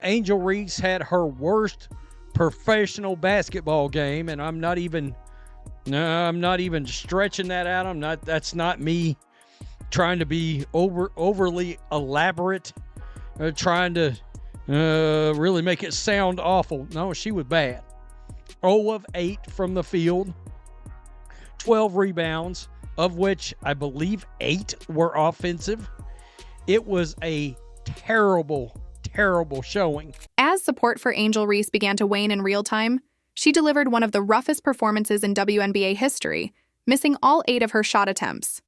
Angel Reese had her worst professional basketball game, and I'm not even stretching that out. That's not me trying to be overly elaborate, trying to really make it sound awful. No, she was bad. 0 of 8 from the field, 12 rebounds, of which I believe 8 were offensive. It was a terrible, terrible showing. As support for Angel Reese began to wane in real time, she delivered one of the roughest performances in WNBA history, missing all 8 of her shot attempts.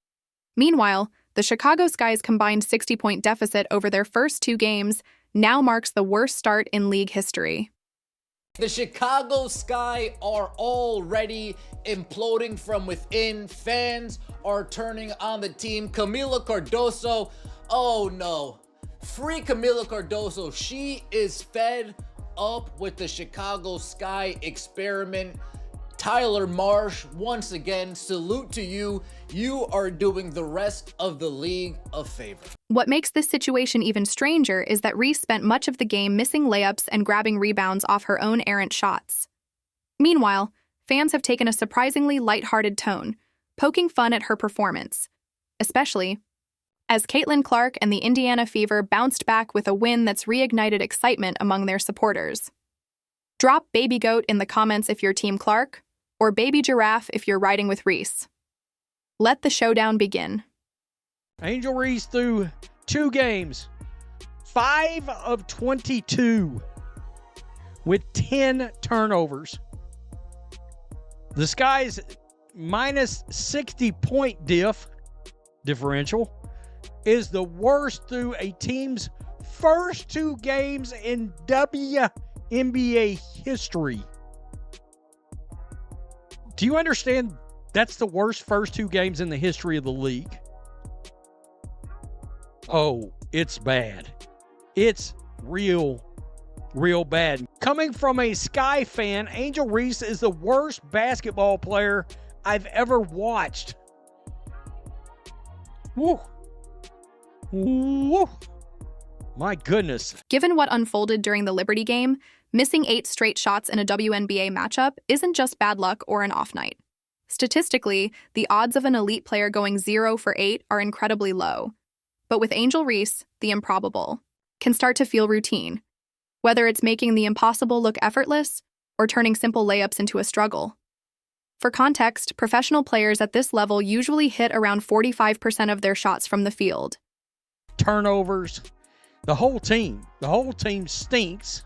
Meanwhile, the Chicago Sky's combined 60-point deficit over their first 2 games now marks the worst start in league history. The Chicago Sky are already imploding from within. Fans are turning on the team. Camila Cardoso, oh no. Free Camila Cardoso. She is fed up with the Chicago Sky experiment. Tyler Marsh, once again, salute to you. You are doing the rest of the league a favor. What makes this situation even stranger is that Reese spent much of the game missing layups and grabbing rebounds off her own errant shots. Meanwhile, fans have taken a surprisingly lighthearted tone, poking fun at her performance, especially as Caitlin Clark and the Indiana Fever bounced back with a win that's reignited excitement among their supporters. Drop Baby Goat in the comments if you're Team Clark, or Baby Giraffe if you're riding with Reese. Let the showdown begin. Angel Reese threw 2 games, 5 of 22, with 10 turnovers. The Sky's minus 60-point differential is the worst through a team's first 2 games in WNBA history. Do you understand that's the worst first 2 games in the history of the league? Oh, it's bad. It's real bad. Coming from a Sky fan, Angel Reese is the worst basketball player I've ever watched. Woo. Woo. My goodness. Given what unfolded during the Liberty game, missing 8 straight shots in a WNBA matchup isn't just bad luck or an off night. Statistically, the odds of an elite player going 0 for 8 are incredibly low. But with Angel Reese, the improbable can start to feel routine, whether it's making the impossible look effortless or turning simple layups into a struggle. For context, professional players at this level usually hit around 45% of their shots from the field. Turnovers. The whole team stinks.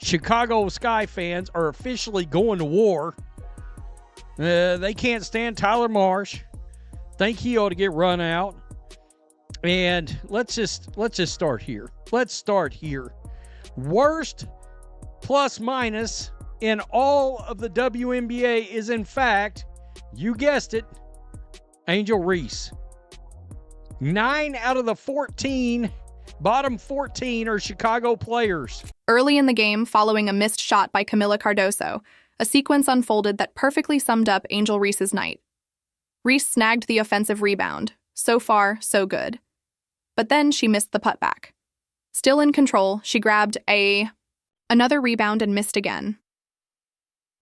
Chicago Sky fans are officially going to war. They can't stand Tyler Marsh. Think he ought to get run out. And let's just start here. Let's start here. Worst plus minus in all of the WNBA is, in fact, you guessed it, Angel Reese. 9 out of the bottom 14 are Chicago players. Early in the game, following a missed shot by Camila Cardoso, a sequence unfolded that perfectly summed up Angel Reese's night. Reese snagged the offensive rebound. So far, so good. But then she missed the putback. Still in control, she grabbed another rebound and missed again.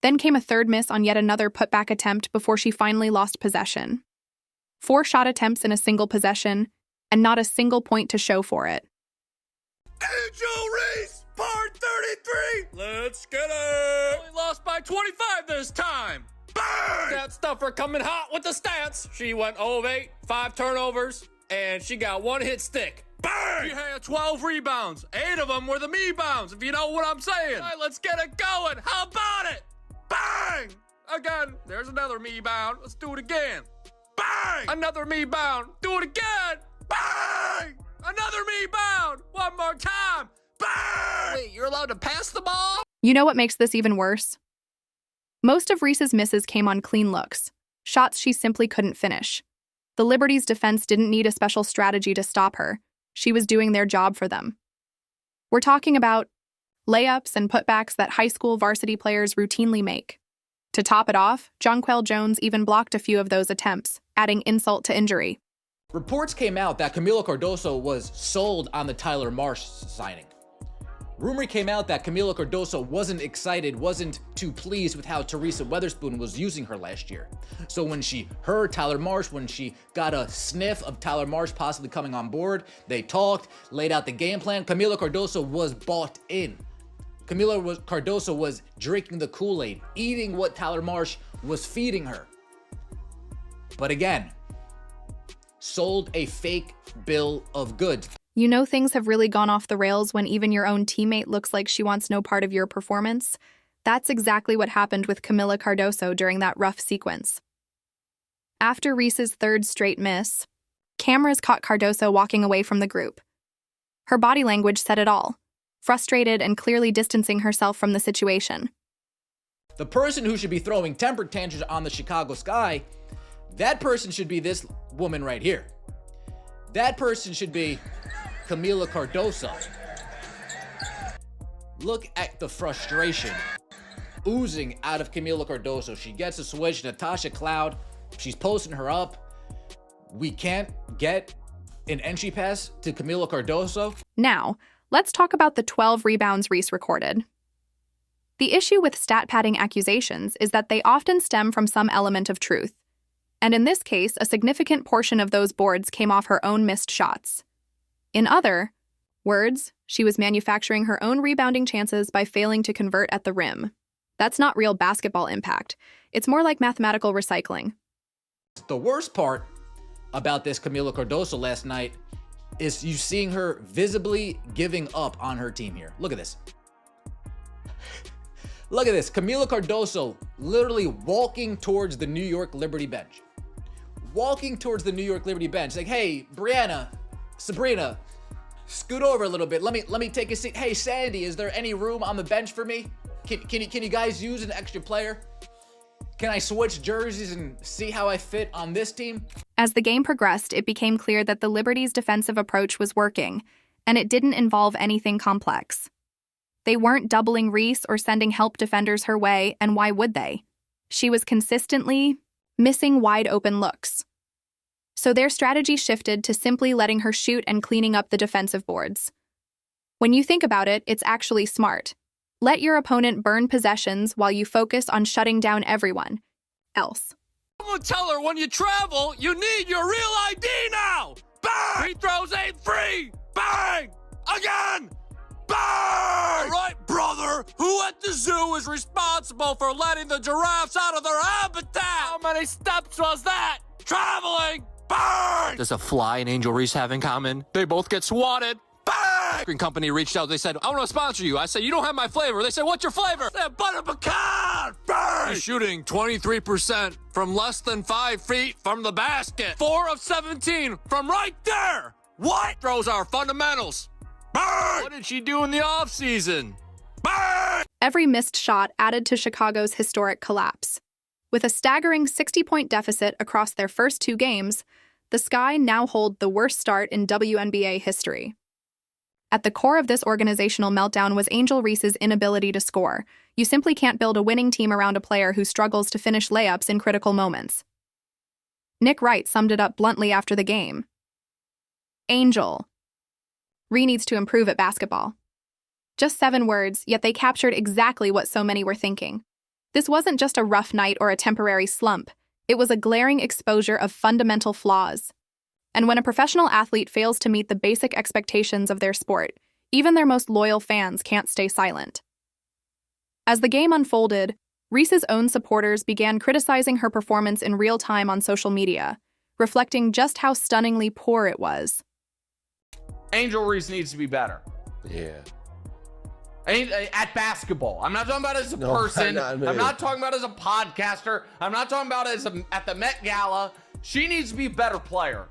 Then came a third miss on yet another putback attempt before she finally lost possession. 4 shot attempts in a single possession, and not a single point to show for it. Angel Reese, part 33! Let's get it! Only lost by 25 this time! Bang! That stuffer coming hot with the stats. She went 0 of 8, 5 turnovers, and she got 1 hit stick. Bang! She had 12 rebounds. 8 of them were the me-bounds, if you know what I'm saying. All right, let's get it going. How about it? Bang! Again, there's another me-bound. Let's do it again. Bang! Another me-bound. Do it again. Bang! Another me-bound. One more time. Bang! Wait, you're allowed to pass the ball? You know what makes this even worse? Most of Reese's misses came on clean looks, shots she simply couldn't finish. The Liberty's defense didn't need a special strategy to stop her. She was doing their job for them. We're talking about layups and putbacks that high school varsity players routinely make. To top it off, Jonquel Jones even blocked a few of those attempts, adding insult to injury. Reports came out that Camila Cardoso was sold on the Tyler Marsh signing. Rumor came out that Camila Cardoso wasn't excited, wasn't too pleased with how Teresa Weatherspoon was using her last year. So when she heard Tyler Marsh, when she got a sniff of Tyler Marsh possibly coming on board, they talked, laid out the game plan. Camila Cardoso was bought in. Cardoso was drinking the Kool-Aid, eating what Tyler Marsh was feeding her. But again, sold a fake bill of goods. You know things have really gone off the rails when even your own teammate looks like she wants no part of your performance. That's exactly what happened with Camila Cardoso during that rough sequence. After Reese's third straight miss, cameras caught Cardoso walking away from the group. Her body language said it all, frustrated and clearly distancing herself from the situation. The person who should be throwing temper tantrums on the Chicago Sky, that person should be this woman right here. That person should be Camila Cardoso. Look at the frustration oozing out of Camila Cardoso. She gets a switch. Natasha Cloud, she's posting her up. We can't get an entry pass to Camila Cardoso. Now, let's talk about the 12 rebounds Reese recorded. The issue with stat padding accusations is that they often stem from some element of truth. And in this case, a significant portion of those boards came off her own missed shots. In other words, she was manufacturing her own rebounding chances by failing to convert at the rim. That's not real basketball impact. It's more like mathematical recycling. The worst part about this Camila Cardoso last night is you seeing her visibly giving up on her team here. Look at this. Look at this. Camila Cardoso literally walking towards the New York Liberty bench. Walking towards the New York Liberty bench. Like, hey, Brianna, Sabrina, scoot over a little bit. Let me take a seat. Hey, Sandy, is there any room on the bench for me? Can you guys use an extra player? Can I switch jerseys and see how I fit on this team? As the game progressed, it became clear that the Liberty's defensive approach was working, and it didn't involve anything complex. They weren't doubling Reese or sending help defenders her way, and why would they? She was consistently missing wide-open looks. So their strategy shifted to simply letting her shoot and cleaning up the defensive boards. When you think about it, it's actually smart. Let your opponent burn possessions while you focus on shutting down everyone else. I'm gonna tell her when you travel, you need your real ID now! Bang! Free throws ain't free! Bang! Again! Bang! All right, brother, who at the zoo is responsible for letting the giraffes out of their habitat? How many steps was that? Traveling! Bang! Does a fly and Angel Reese have in common? They both get swatted. Bang! Green company reached out. They said, I want to sponsor you. I said, you don't have my flavor. They said, what's your flavor? They said, butter pecan. Bang! He's shooting 23% from less than 5 feet from the basket. 4 of 17 from right there. What? Throws are fundamentals. Bang! What did she do in the offseason? Bang! Every missed shot added to Chicago's historic collapse. With a staggering 60-point deficit across their first 2 games, the Sky now hold the worst start in WNBA history. At the core of this organizational meltdown was Angel Reese's inability to score. You simply can't build a winning team around a player who struggles to finish layups in critical moments. Nick Wright summed it up bluntly after the game. Angel. Ree needs to improve at basketball. Just 7 words, yet they captured exactly what so many were thinking. This wasn't just a rough night or a temporary slump. It was a glaring exposure of fundamental flaws. And when a professional athlete fails to meet the basic expectations of their sport, even their most loyal fans can't stay silent. As the game unfolded, Reese's own supporters began criticizing her performance in real time on social media, reflecting just how stunningly poor it was. Angel Reese needs to be better. Yeah. At basketball. I'm not talking about as a person. I'm not talking about as a podcaster. I'm not talking about as at the Met Gala. She needs to be a better player.